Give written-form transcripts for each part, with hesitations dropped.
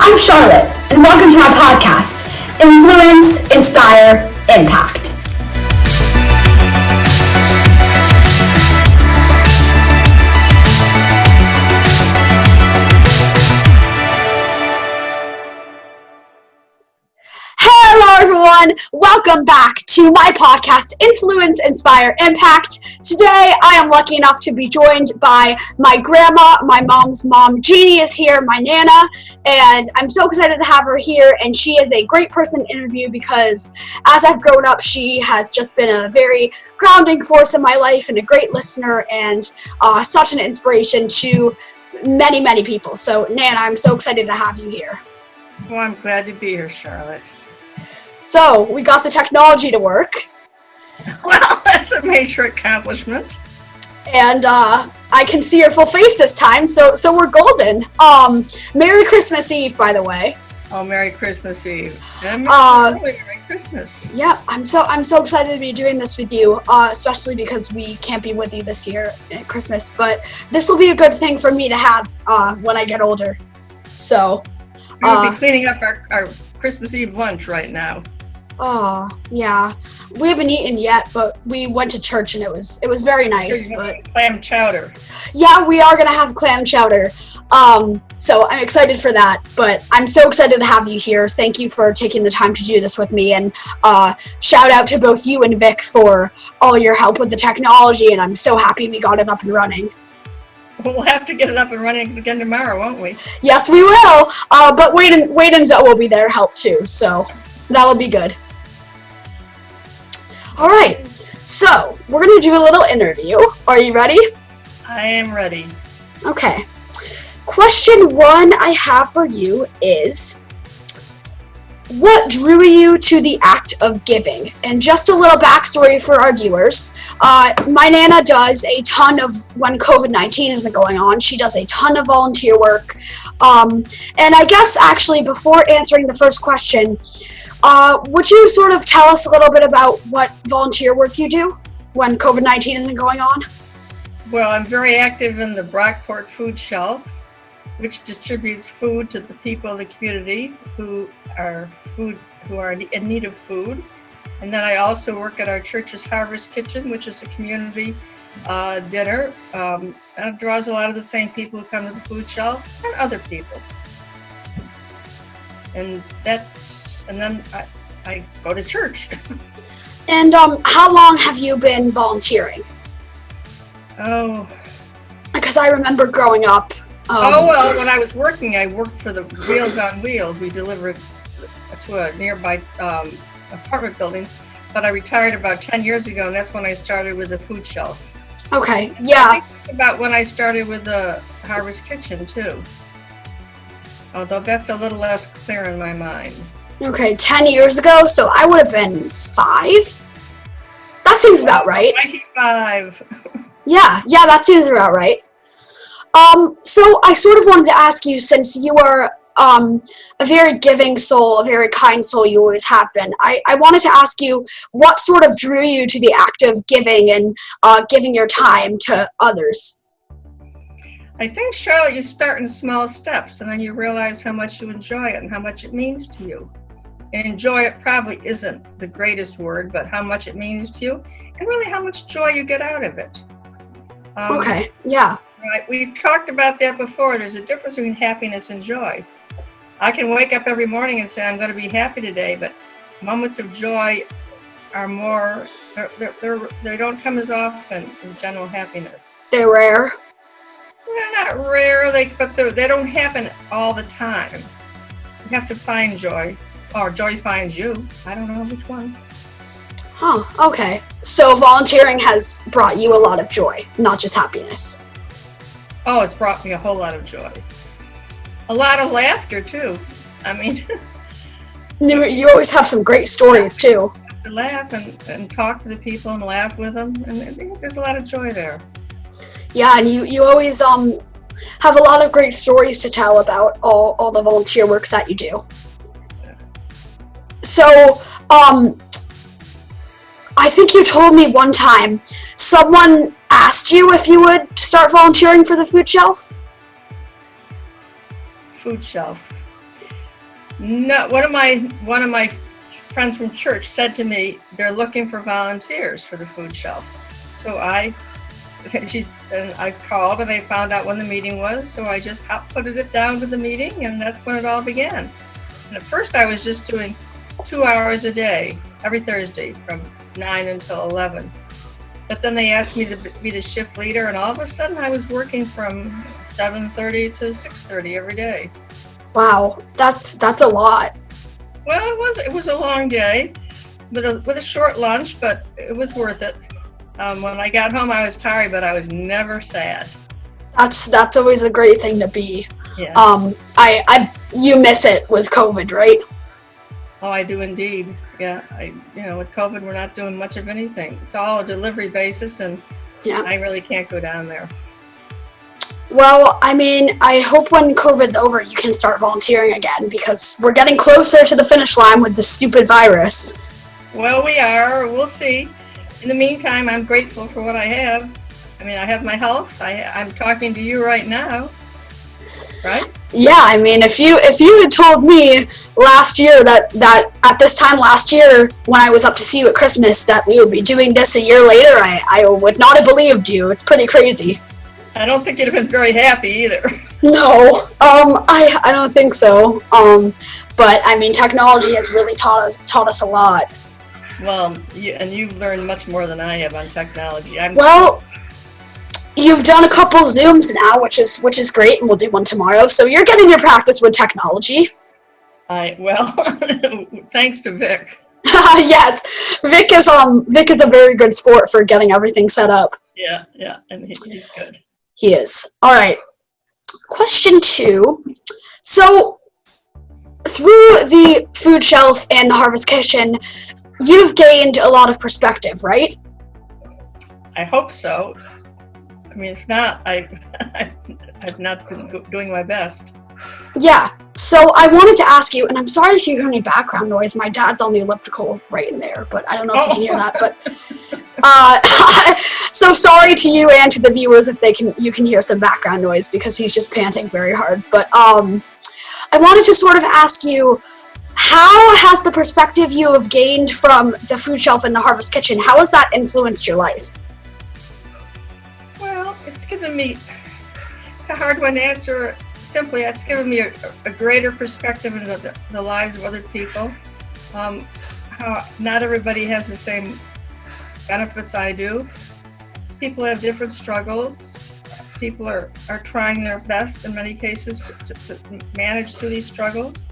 I'm Charlotte, and welcome to my podcast, Influence, Inspire, Impact. Hello everyone, welcome back to my podcast, Influence, Inspire, Impact. Today I am lucky enough to be joined by my grandma, my mom's mom. Jeanne is here, my Nana, and I'm so excited to have her here, and she is a great person to interview because as I've grown up, she has just been a very grounding force in my life and a great listener and such an inspiration to many, many people. So Nana, I'm so excited to have you here. Well, I'm glad to be here, Charlotte. So, we got the technology to work. Well, that's a major accomplishment. And I can see your full face this time, so we're golden. Merry Christmas Eve, by the way. Oh, Merry Christmas Eve. And Merry Christmas. Yeah, I'm so excited to be doing this with you, especially because we can't be with you this year at Christmas. But this will be a good thing for me to have when I get older. So we'll be cleaning up our Christmas Eve lunch right now. Oh, yeah. We haven't eaten yet, but we went to church and it was very nice. But clam chowder. Yeah, we are gonna have clam chowder. So I'm excited for that. But I'm so excited to have you here. Thank you for taking the time to do this with me, and shout out to both you and Vic for all your help with the technology. And I'm so happy we got it up and running. We'll have to get it up and running again tomorrow, won't we? Yes, we will. But Wade and Zoe will be there to help too, so that'll be good. All right, so we're going to do a little interview. Are you ready? I am ready. Okay. Question 1 I have for you is, what drew you to the act of giving? And just a little backstory for our viewers. My Nana does a ton of, when COVID-19 isn't going on, she does a ton of volunteer work. And I guess actually before answering the first question, would you sort of tell us a little bit about what volunteer work you do when COVID-19 isn't going on? Well, I'm very active in the Brockport Food Shelf, which distributes food to the people of the community who are in need of food. And then I also work at our church's Harvest Kitchen, which is a community dinner. And it draws a lot of the same people who come to the food shelf and other people. And then I go to church. And how long have you been volunteering? Oh. Because I remember growing up. Well, when I was working, I worked for the Wheels on Wheels. We delivered to a nearby apartment building, but I retired about 10 years ago, and that's when I started with the food shelf. Okay, yeah. I think about when I started with the Harvest Kitchen, too. Although that's a little less clear in my mind. Okay, 10 years ago, so I would have been 5? That seems about right. 95. Yeah, that seems about right. So I sort of wanted to ask you, since you are a very giving soul, a very kind soul, you always have been, I wanted to ask you what sort of drew you to the act of giving and giving your time to others? I think, Charlotte, you start in small steps, and then you realize how much you enjoy it and how much it means to you. And enjoy it probably isn't the greatest word, but how much it means to you, and really how much joy you get out of it. Okay, yeah. Right, we've talked about that before. There's a difference between happiness and joy. I can wake up every morning and say, I'm going to be happy today, but moments of joy are more, they don't come as often as general happiness. They're rare? They're not rare, but they don't happen all the time. You have to find joy, or joy finds you. I don't know which one. Huh, okay. So volunteering has brought you a lot of joy, not just happiness. Oh, it's brought me a whole lot of joy. A lot of laughter, too. I mean... You always have some great stories, too. To laugh and talk to the people and laugh with them, and I think there's a lot of joy there. Yeah, and you always have a lot of great stories to tell about all the volunteer work that you do. So, I think you told me one time someone asked you if you would start volunteering for the food shelf? Food shelf. No, one of my friends from church said to me they're looking for volunteers for the food shelf. So I called and I found out when the meeting was. So I just put it down to the meeting, and that's when it all began. And at first I was just doing 2 hours a day every Thursday from 9 until 11. But then they asked me to be the shift leader, and all of a sudden I was working from 7:30 to 6:30 every day. Wow, that's a lot. Well, it was a long day with a short lunch, but it was worth it. When I got home, I was tired, but I was never sad. That's always a great thing to be. Yeah. You miss it with COVID, right? Oh, I do indeed. Yeah. With COVID, we're not doing much of anything. It's all a delivery basis, and Yeah. I really can't go down there. Well, I mean, I hope when COVID's over, you can start volunteering again, because we're getting closer to the finish line with this stupid virus. Well, we are. We'll see. In the meantime, I'm grateful for what I have. I mean, I have my health. I'm talking to you right now, right? Yeah, I mean, if you had told me last year that at this time last year, when I was up to see you at Christmas, that we would be doing this a year later, I would not have believed you. It's pretty crazy. I don't think you'd have been very happy either. No, I don't think so. But I mean, technology has really taught us a lot. Well, you've learned much more than I have on technology. Well, you've done a couple Zooms now, which is great, and we'll do one tomorrow. So you're getting your practice with technology. Thanks to Vic. Yes, Vic is a very good sport for getting everything set up. Yeah, and he's good. He is. All right. Question 2. So, through the food shelf and the Harvest Kitchen, you've gained a lot of perspective, right? I hope so. I mean, if not, I've not been doing my best. Yeah. So I wanted to ask you, and I'm sorry if you hear any background noise. My dad's on the elliptical right in there, but I don't know if you can hear that. But so sorry to you and to the viewers if you can hear some background noise, because he's just panting very hard. But I wanted to sort of ask you, how has the perspective you have gained from the food shelf and the Harvest Kitchen, how has that influenced your life? Well, it's a hard one to answer. Simply, it's given me a greater perspective into the lives of other people. How not everybody has the same benefits I do. People have different struggles. People are trying their best in many cases to manage through these struggles.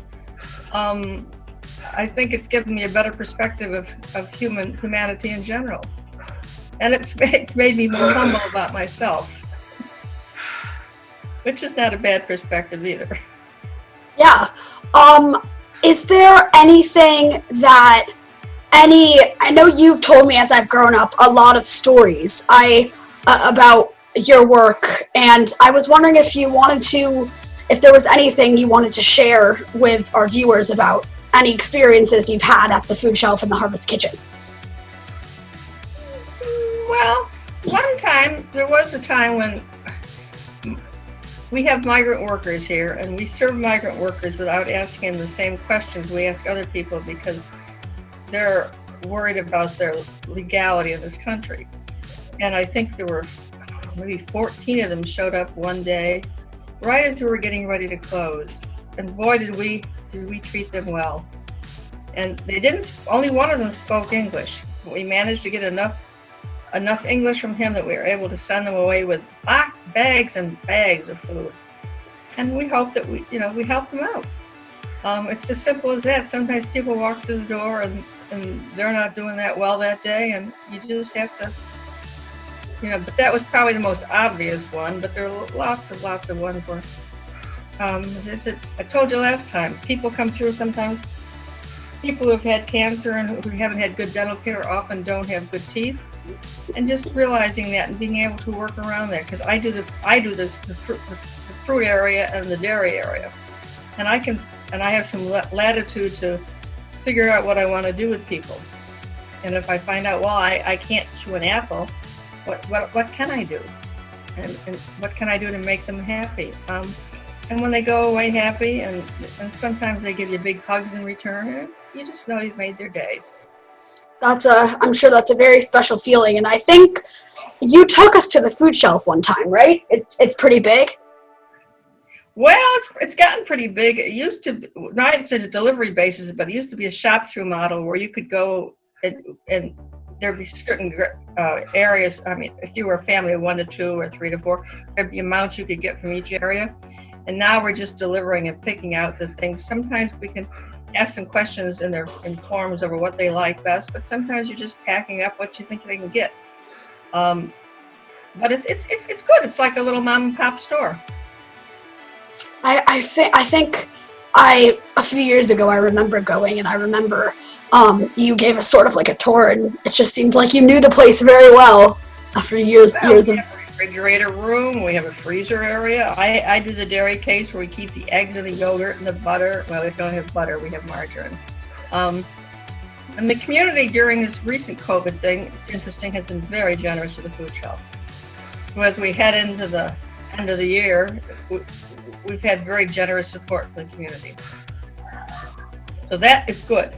I think it's given me a better perspective of humanity in general. And it's made me more humble about myself, which is not a bad perspective either. Yeah. Is there anything I know you've told me as I've grown up a lot of stories about your work, and I was wondering if there was anything you wanted to share with our viewers about any experiences you've had at the food shelf and the Harvest Kitchen. Well, there was a time when we have migrant workers here, and we serve migrant workers without asking the same questions we ask other people, because they're worried about their legality in this country. And I think there were maybe 14 of them showed up one day right as we were getting ready to close. And boy, did we treat them well. And only one of them spoke English. But we managed to get enough English from him that we were able to send them away with bags and bags of food. And we hope that we help them out. It's as simple as that. Sometimes people walk through the door and they're not doing that well that day, and you just have to, but that was probably the most obvious one, but there are lots of ones where, as I told you last time, people come through sometimes. People who have had cancer and who haven't had good dental care often don't have good teeth, and just realizing that and being able to work around that, because I do the fruit area and the dairy area, and I have some latitude to figure out what I want to do with people. And if I find out, well, I can't chew an apple, what can I do? And what can I do to make them happy? and when they go away happy, and sometimes they give you big hugs in return, and you just know you've made their day. I'm sure that's a very special feeling, and I think you took us to the food shelf one time, right? It's pretty big. Well, it's gotten pretty big. It used to be, not it's a delivery basis, but it used to be a shop-through model where you could go and there'd be certain areas. I mean, if you were a family of 1 to 2 or 3 to 4, there'd be amounts you could get from each area. And now we're just delivering and picking out the things. Sometimes we can ask some questions in forms over what they like best, but sometimes you're just packing up what you think they can get. But it's good. It's like a little mom and pop store. I think a few years ago I remember going, and I remember you gave us sort of like a tour, and it just seemed like you knew the place very well after years of. We have a refrigerator room. We have a freezer area. I do the dairy case where we keep the eggs and the yogurt and the butter. Well, we don't have butter. We have margarine. And the community during this recent COVID thing, it's interesting, has been very generous to the food shelf. So as we head into the end of the year, we've had very generous support from the community. So that is good.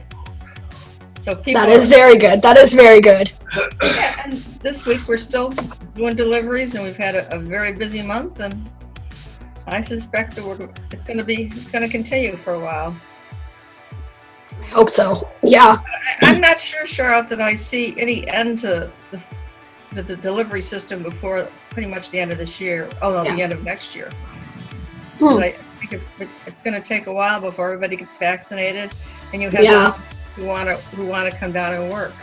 So that is very good. That is very good. Yeah, and this week we're still doing deliveries, and we've had a very busy month, and I suspect that it's going to continue for a while. I hope so. Yeah. I'm not sure, Charlotte, that I see any end to the delivery system before pretty much the end of this year. Oh no, the end of next year. I think it's going to take a while before everybody gets vaccinated, and you have who want to come down and work.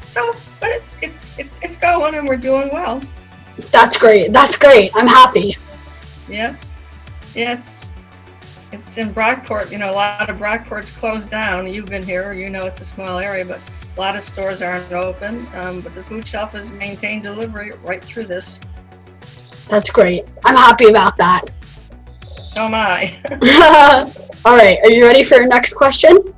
So, but it's going, and we're doing well. That's great. That's great. I'm happy. Yeah. It's in Brockport. You know, a lot of Brockport's closed down. You've been here. You know, it's a small area, but a lot of stores aren't open. But the food shelf has maintained delivery right through this. That's great. I'm happy about that. So am I. All right. Are you ready for your next question?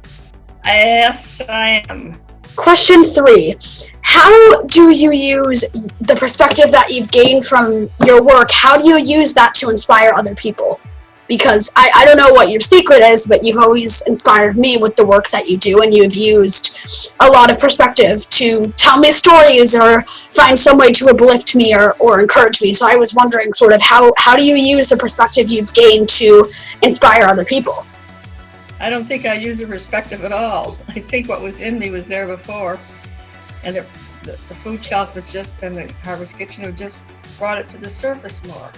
Yes, I am. Question 3. How do you use the perspective that you've gained from your work? How do you use that to inspire other people? Because I don't know what your secret is, but you've always inspired me with the work that you do, and you've used a lot of perspective to tell me stories or find some way to uplift me or encourage me. So I was wondering sort of how do you use the perspective you've gained to inspire other people? I don't think I use the perspective at all. I think what was in me was there before, and the food shelf was just, and the Harvest Kitchen have just brought it to the surface more.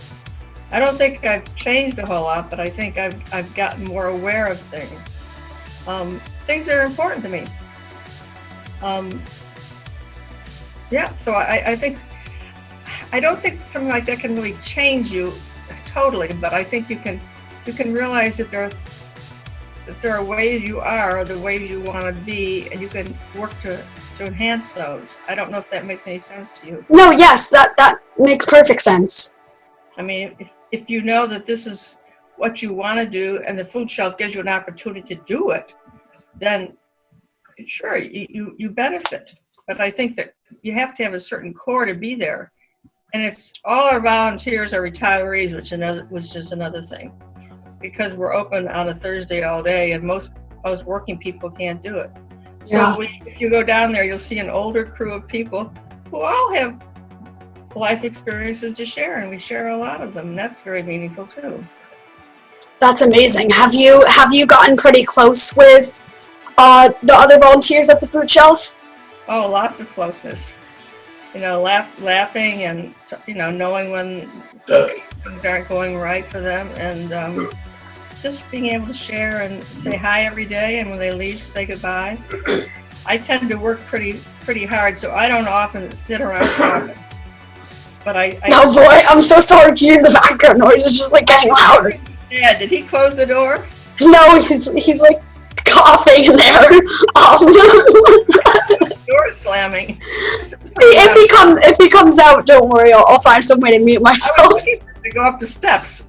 I don't think I've changed a whole lot, but I think I've gotten more aware of things. Things that are important to me. So I don't think something like that can really change you totally, but I think you can realize that there are ways you are, the ways you want to be, and you can work to enhance those. I don't know if that makes any sense to you. No, yes, that makes perfect sense. I mean, if you know that this is what you want to do, and the food shelf gives you an opportunity to do it, then sure, you benefit. But I think that you have to have a certain core to be there. And it's all our volunteers are retirees, which is another thing. Because we're open on a Thursday all day, and most working people can't do it. So if you go down there, you'll see an older crew of people who all have life experiences to share, and we share a lot of them. And that's very meaningful too. That's amazing. Have you gotten pretty close with the other volunteers at the food shelf? Oh, lots of closeness. You know, laughing and knowing when things aren't going right for them, and just being able to share and say hi every day, and when they leave, say goodbye. I tend to work pretty hard, so I don't often sit around talking. But oh boy, I'm so sorry to hear the background noise. It's just like getting louder. Yeah, did he close the door? No, he's like coughing in there. Door slamming. If he comes out, don't worry. I'll find some way to mute myself. To go up the steps.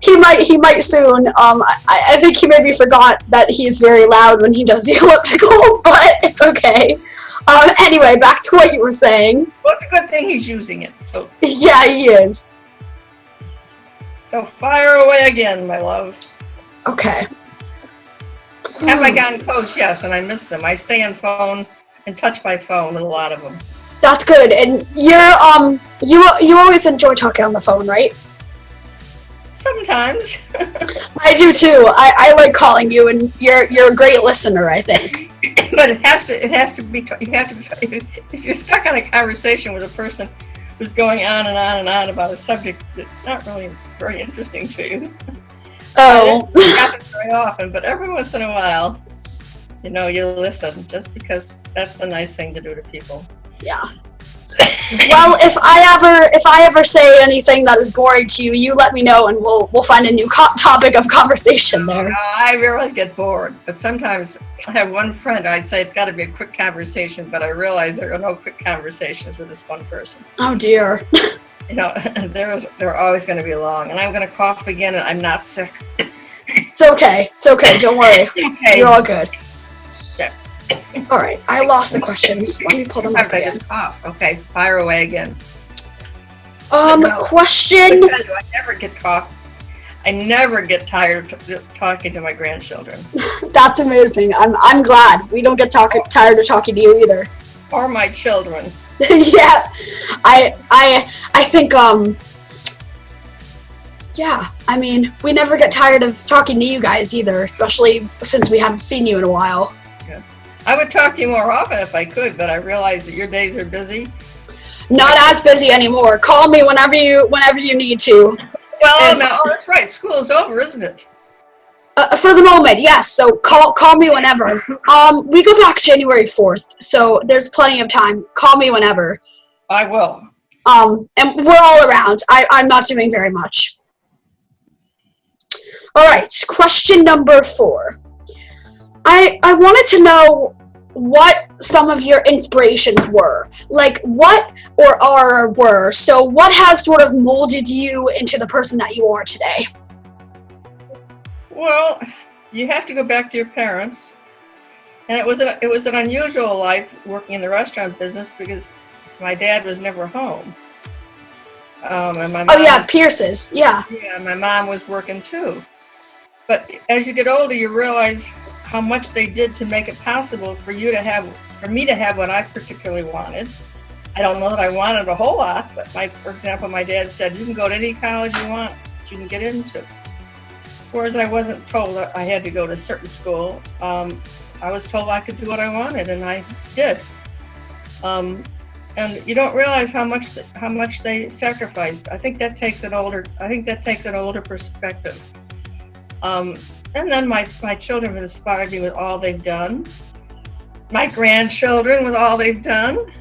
He might soon. I think he maybe forgot that he's very loud when he does the elliptical, but it's okay. Anyway, back to what you were saying. Well, it's a good thing he's using it. So yeah, he is. So fire away again, my love. Okay. Have I gotten codes? Yes, and I miss them. I stay on phone and touch my phone with a lot of them. That's good. And you always enjoy talking on the phone, right? Sometimes. I do too. I like calling you, and you're a great listener, I think. But it has to be. You have to. If you're stuck on a conversation with a person who's going on and on and on about a subject that's not really very interesting to you. Oh. It doesn't happen very often, but every once in a while, you listen, just because that's a nice thing to do to people. Yeah. Well, if I ever say anything that is boring to you, you let me know, and we'll find a new topic of conversation there. I rarely get bored, but sometimes I have one friend. I'd say it's got to be a quick conversation, but I realize there are no quick conversations with this one person. Oh dear. They're always going to be long, and I'm going to cough again, and I'm not sick. It's okay. Don't worry. Okay. You're all good. Yeah. All right. I lost the questions. Let me pull them up I again. just cough. Okay, fire away again. Question. I never get cough. I never get tired of talking to my grandchildren. That's amazing. I'm glad we don't get tired of talking to you either. Or my children. Yeah, I think yeah, I mean, we never get tired of talking to you guys either, especially since we haven't seen you in a while. Yeah. I would talk to you more often if I could, but I realize that your days are busy. Not as busy anymore. Call me whenever you need to. Well, no, that's right. School's over, isn't it? For the moment, yes. So call me whenever. We go back January 4th, so there's plenty of time. Call me whenever. I will. And we're all around. I'm not doing very much. All right, question number 4. I wanted to know what some of your inspirations were. Like, what were. So what has sort of molded you into the person that you are today? Well, you have to go back to your parents. And it was an unusual life working in the restaurant business because my dad was never home. And my mom, Pierce's, yeah. Yeah, my mom was working too. But as you get older, you realize how much they did to make it possible for me to have what I particularly wanted. I don't know that I wanted a whole lot, but for example, my dad said, you can go to any college you want that you can get into. Whereas I wasn't told that I had to go to a certain school. I was told I could do what I wanted, and I did. And you don't realize how much they sacrificed. I think that takes an older perspective. And then my children have inspired me with all they've done. My grandchildren with all they've done.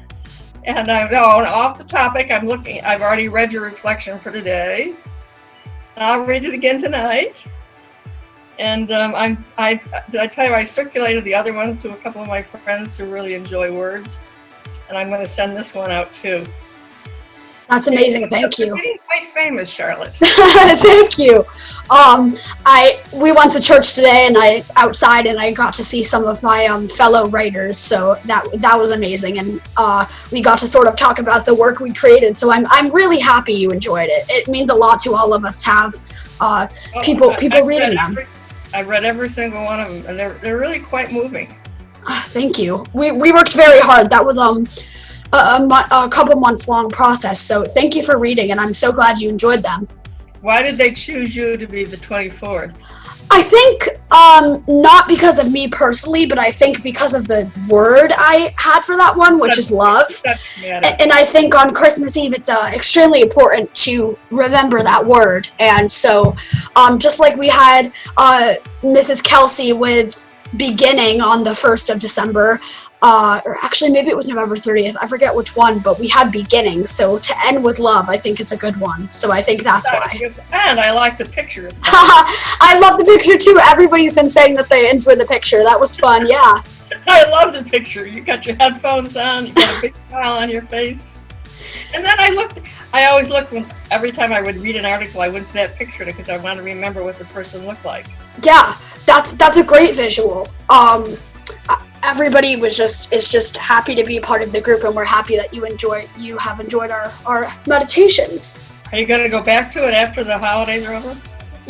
And off the topic, I've already read your reflection for today. And I'll read it again tonight. And did I tell you I circulated the other ones to a couple of my friends who really enjoy words, and I'm going to send this one out too. That's amazing. Thank you. You're getting quite famous, Charlotte. Thank you. We went to church today, and I got to see some of my fellow writers. So that was amazing, and we got to sort of talk about the work we created. So I'm really happy you enjoyed it. It means a lot to all of us to have people reading them. I've read every single one of them, and they're really quite moving. Thank you. We worked very hard. That was a couple months long process. So thank you for reading, and I'm so glad you enjoyed them. Why did they choose you to be the 24th? I think not because of me personally, but I think because of the word I had for that one, which is love. And I think on Christmas Eve, it's extremely important to remember that word. And so just like we had Mrs. Kelsey with beginning on the 1st of December, or actually maybe it was November 30th, I forget which one, but we had beginning. So to end with love, I think it's a good one. So I think that's why. And I like the picture. I love the picture too. Everybody's been saying that they enjoyed the picture. That was fun, yeah. I love the picture. You got your headphones on, you got a big smile on your face. And then I always looked every time I would read an article, I went to that picture because I want to remember what the person looked like. Yeah, that's a great visual. Everybody is just happy to be part of the group, and we're happy that you have enjoyed our meditations. Are you going to go back to it after the holidays are over?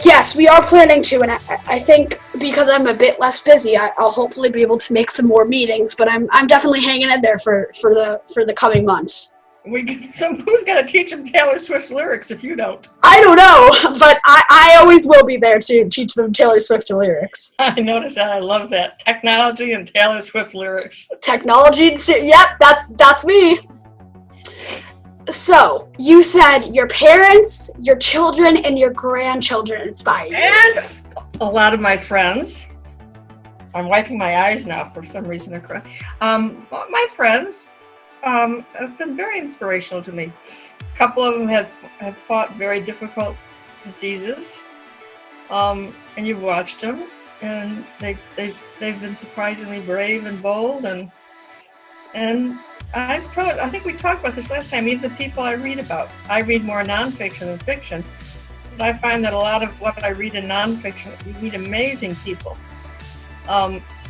Yes, we are planning to, and I think because I'm a bit less busy, I'll hopefully be able to make some more meetings. But I'm definitely hanging in there for the coming months. Who's going to teach them Taylor Swift lyrics if you don't? I don't know, but I always will be there to teach them Taylor Swift lyrics. I noticed that. I love that. Technology and Taylor Swift lyrics. Technology, yep, that's me. So, you said your parents, your children, and your grandchildren inspire you. And a lot of my friends. I'm wiping my eyes now for some reason. My friends have been very inspirational to me. A couple of them have fought very difficult diseases. And you've watched them. And they've been surprisingly brave and bold. And I think we talked about this last time, even the people I read about. I read more nonfiction than fiction. But I find that a lot of what I read in nonfiction, we meet amazing people.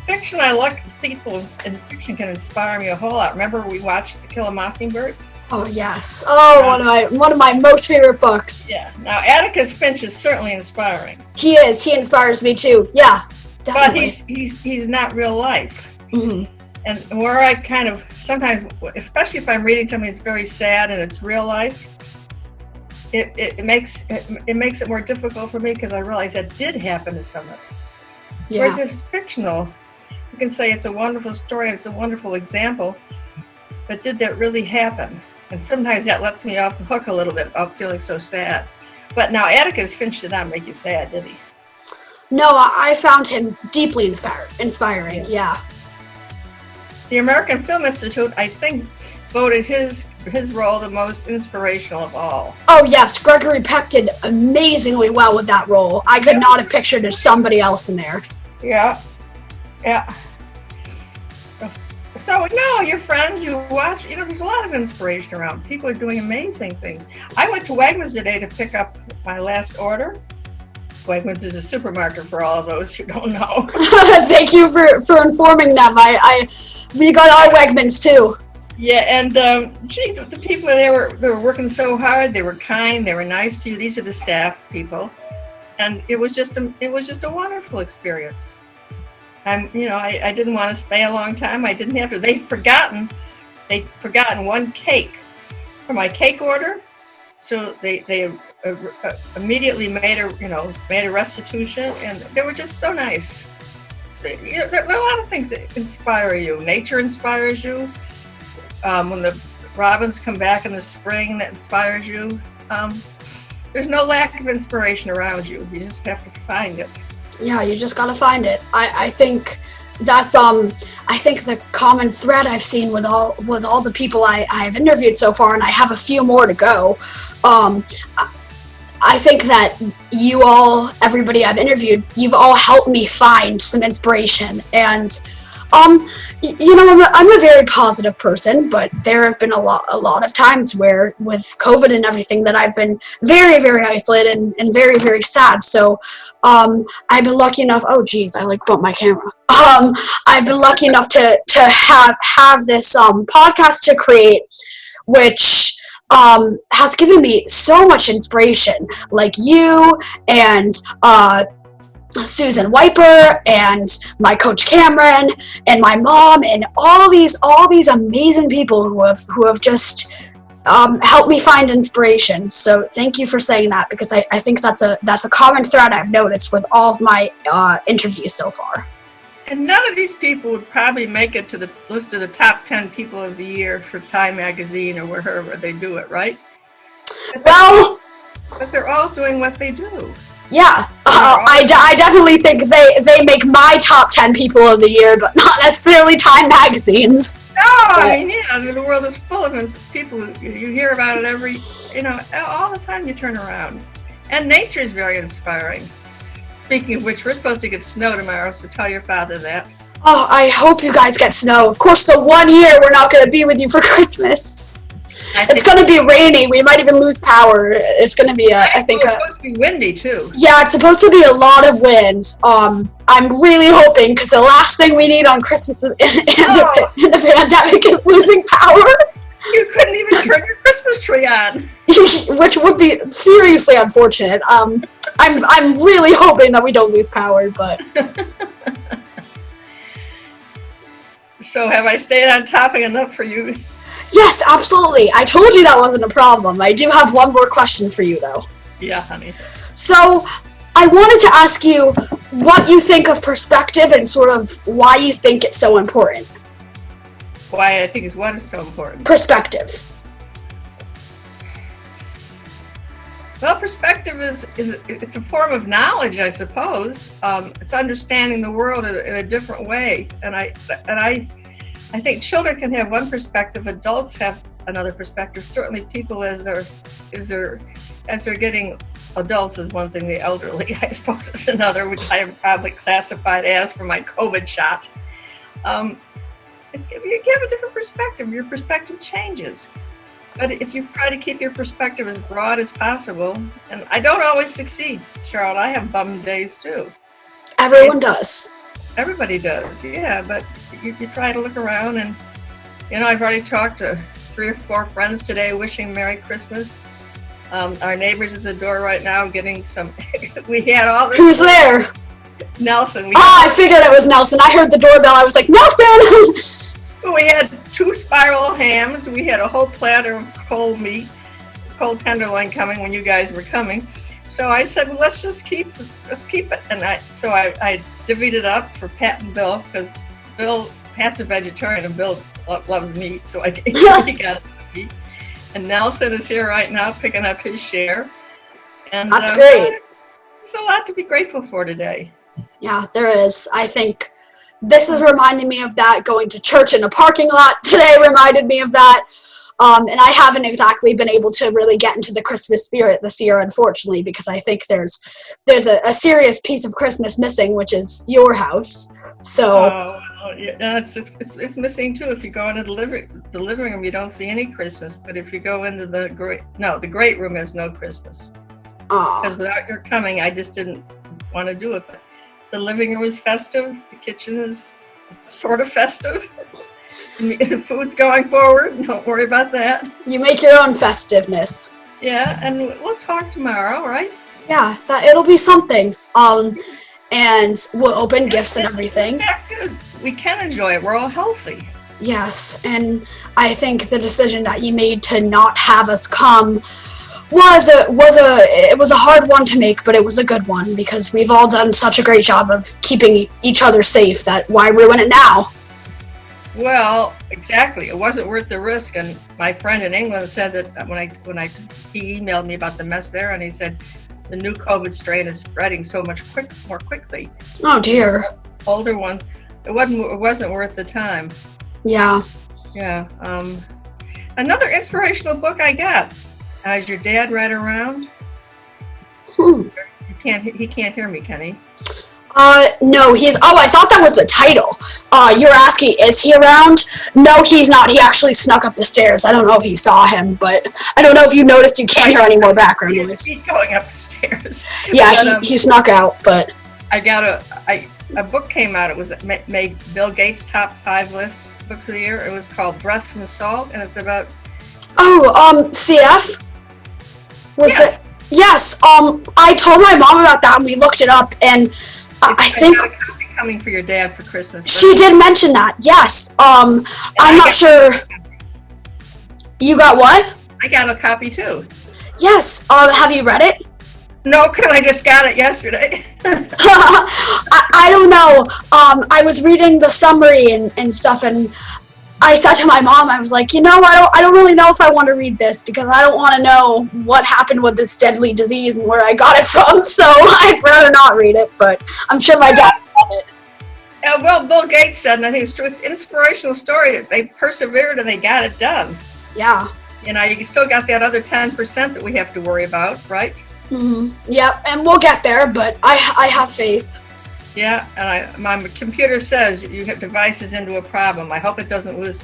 Fiction, I like people in fiction can inspire me a whole lot. Remember we watched To Kill a Mockingbird? Oh, yes. Oh, one of my most favorite books. Yeah. Now, Atticus Finch is certainly inspiring. He is. He inspires me, too. Yeah, definitely. But he's not real life. Mm-hmm. And where I kind of sometimes, especially if I'm reading something that's very sad and it's real life, it makes it more difficult for me because I realize that did happen to somebody. Yeah. Whereas if it's fictional, you can say it's a wonderful story and it's a wonderful example, but did that really happen? And sometimes that lets me off the hook a little bit about feeling so sad. But now Atticus Finch did not make you sad, did he? No, I found him deeply inspiring. Yeah. The American Film Institute, I think, voted his role the most inspirational of all. Oh, yes. Gregory Peck did amazingly well with that role. I could not have pictured somebody else in there. Yeah. Yeah. So, no, your friends, you watch, there's a lot of inspiration around. People are doing amazing things. I went to Wegmans today to pick up my last order. Wegmans is a supermarket for all of those who don't know. Thank you for informing them. We got our Wegmans too. Yeah, and the people they were working so hard. They were kind. They were nice to you. These are the staff people, and it was just a wonderful experience. I didn't want to stay a long time. I didn't have to. They'd forgotten one cake for my cake order, so they immediately made a restitution, and they were just so nice. So, there are a lot of things that inspire you. Nature inspires you. When the robins come back in the spring, that inspires you. There's no lack of inspiration around you. You just have to find it. Yeah, you just gotta find it. I think that's I think the common thread I've seen with all the people I've interviewed so far, and I have a few more to go. I think that everybody I've interviewed, you've all helped me find some inspiration. And I'm a very positive person, but there have been a lot of times where with COVID and everything that I've been very, very isolated and very, very sad. So I've been lucky enough. Oh geez, I bumped my camera. I've been lucky enough to have this podcast to create, which has given me so much inspiration, like you and Susan Wiper and my coach Cameron and my mom and all these amazing people who have just helped me find inspiration. So thank you for saying that, because I think that's a common thread I've noticed with all of my interviews so far. And none of these people would probably make it to the list of the top 10 people of the year for Time Magazine or wherever they do it, right? But they're all doing what they do. Yeah, I definitely think they make my top 10 people of the year, but not necessarily Time Magazine's. No, I mean, the world is full of people. You hear about it all the time you turn around. And nature is very inspiring. Speaking of which, we're supposed to get snow tomorrow, so tell your father that. Oh, I hope you guys get snow. Of course, the 1 year we're not going to be with you for Christmas. It's going to be rainy. We might even lose power. It's going to be, it's supposed to be windy, too. Yeah, it's supposed to be a lot of wind. I'm really hoping, because the last thing we need on Christmas in the pandemic is losing power. You couldn't even turn your Christmas tree on. Which would be seriously unfortunate. I'm really hoping that we don't lose power, but So have I stayed on topic enough for you? yes, absolutely. I told you that wasn't a problem. I do have one more question for you, though. Yeah, honey. So, I wanted to ask you what you think of perspective and sort of why you think it's so important. Why I think what is so important? Perspective. Well, perspective is it's a form of knowledge, I suppose. It's understanding the world in a different way, and I think children can have one perspective, adults have another perspective. Certainly, people as they're getting adults is one thing. The elderly, I suppose, is another, which I am probably classified as for my COVID shot. If you have a different perspective, your perspective changes. But if you try to keep your perspective as broad as possible, and I don't always succeed, Charlotte, I have bum days too. Everyone does. Everybody does, yeah, but you try to look around and, I've already talked to 3 or 4 friends today wishing Merry Christmas. Our neighbor's at the door right now getting some, we had all this. Who's there? Nelson. I figured it was Nelson. I heard the doorbell. I was like, Nelson! We had 2 spiral hams. We had a whole platter of cold meat, cold tenderloin coming when you guys were coming. So I said, well, let's keep it. And I divvied it up for Pat and Bill, because Pat's a vegetarian and Bill loves meat. So he got meat. And Nelson is here right now picking up his share. And that's great. There's a lot to be grateful for today. Yeah, there is. I think this is reminding me of that. Going to church in a parking lot today reminded me of that. And I haven't exactly been able to really get into the Christmas spirit this year, unfortunately, because I think there's a serious piece of Christmas missing, which is your house. So. Yeah, it's missing too. If you go into the living room, you don't see any Christmas. But if you go into the great room, there's no Christmas. Because without your coming, I just didn't want to do it. But the living room is festive. The kitchen is sort of festive. The food's going forward. Don't worry about that. You make your own festiveness. Yeah, and we'll talk tomorrow, right? Yeah, it'll be something. And we'll open gifts and everything. The fact is, we can enjoy it. We're all healthy. Yes, and I think the decision that you made to not have us come was a hard one to make, but it was a good one, because we've all done such a great job of keeping each other safe that why ruin it now? Well, exactly. It wasn't worth the risk. And my friend in England said that he emailed me about the mess there, and he said the new COVID strain is spreading so much more quickly. Oh dear. Older ones. It wasn't worth the time. Yeah. Yeah. Another inspirational book I got. Has your dad read around? He can't hear me, can he? No, I thought that was the title. You were asking, is he around? No, he's not. He actually snuck up the stairs. I don't know if you saw him, but I don't know if you noticed you can't hear any more background noise. He's going up the stairs. Yeah, but, he snuck out, but. I got a book came out. It was made Bill Gates' top 5 books of the year. It was called Breath from the Salt, and it's about. CF? Yes. Yes. I told my mom about that, and we looked it up, and I think got a copy coming for your dad for Christmas. She did mention that. Yes. I'm not sure. You got what? I got a copy too. Yes. Have you read it? No, because I just got it yesterday. I don't know. I was reading the summary and stuff, and I said to my mom, I was like, I don't really know if I want to read this, because I don't want to know what happened with this deadly disease and where I got it from, so I'd rather not read it, but I'm sure my dad will love it. Yeah, well, Bill Gates said, and I think it's true, it's an inspirational story. They persevered and they got it done. Yeah. You still got that other 10% that we have to worry about, right? Mm-hmm. Yep, and we'll get there, but I have faith. Yeah, and my computer says you have devices into a problem. I hope it doesn't lose.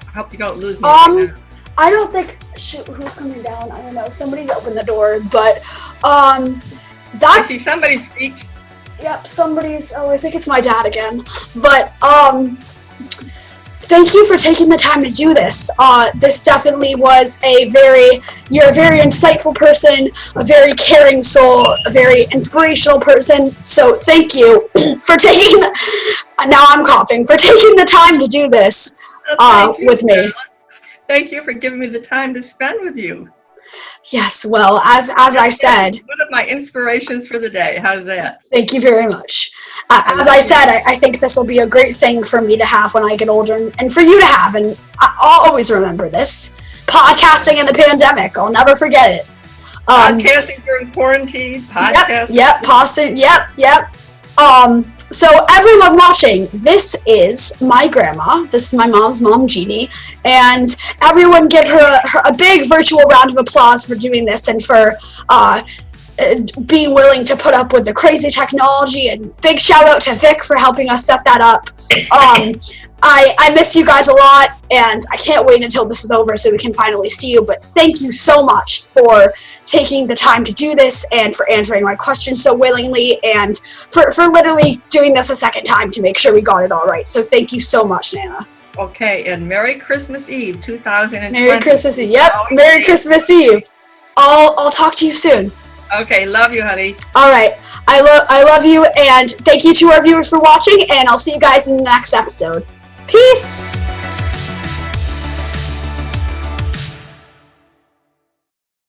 I hope you don't lose me. I don't think. Shoot, who's coming down? I don't know. Somebody's opened the door, but that's. I see somebody speak. Yep, somebody's. Oh, I think it's my dad again. But thank you for taking the time to do this. This definitely was you're a very insightful person, a very caring soul, a very inspirational person. So thank you for taking, now I'm coughing, for taking the time to do this with me. Thank you for giving me the time to spend with you. Yes, well, as I said, one of my inspirations for the day. How's that? Thank you very much. As I said, I think this will be a great thing for me to have when I get older, and for you to have, and I'll always remember this. Podcasting in the pandemic, I'll never forget it. Podcasting during quarantine, podcasting. Yep. So everyone watching, this is my grandma. This is my mom's mom, Jeanne, and everyone give her a big virtual round of applause for doing this and for being willing to put up with the crazy technology. And big shout out to Vic for helping us set that up. I miss you guys a lot, and I can't wait until this is over so we can finally see you. But thank you so much for taking the time to do this and for answering my questions so willingly and for literally doing this a second time to make sure we got it all right. So thank you so much, Nana. Okay, and Merry Christmas Eve 2020. Merry Christmas Eve. Yep, Merry Christmas Eve. I'll talk to you soon. Okay, love you, honey. All right, I love you, and thank you to our viewers for watching, and I'll see you guys in the next episode. Peace!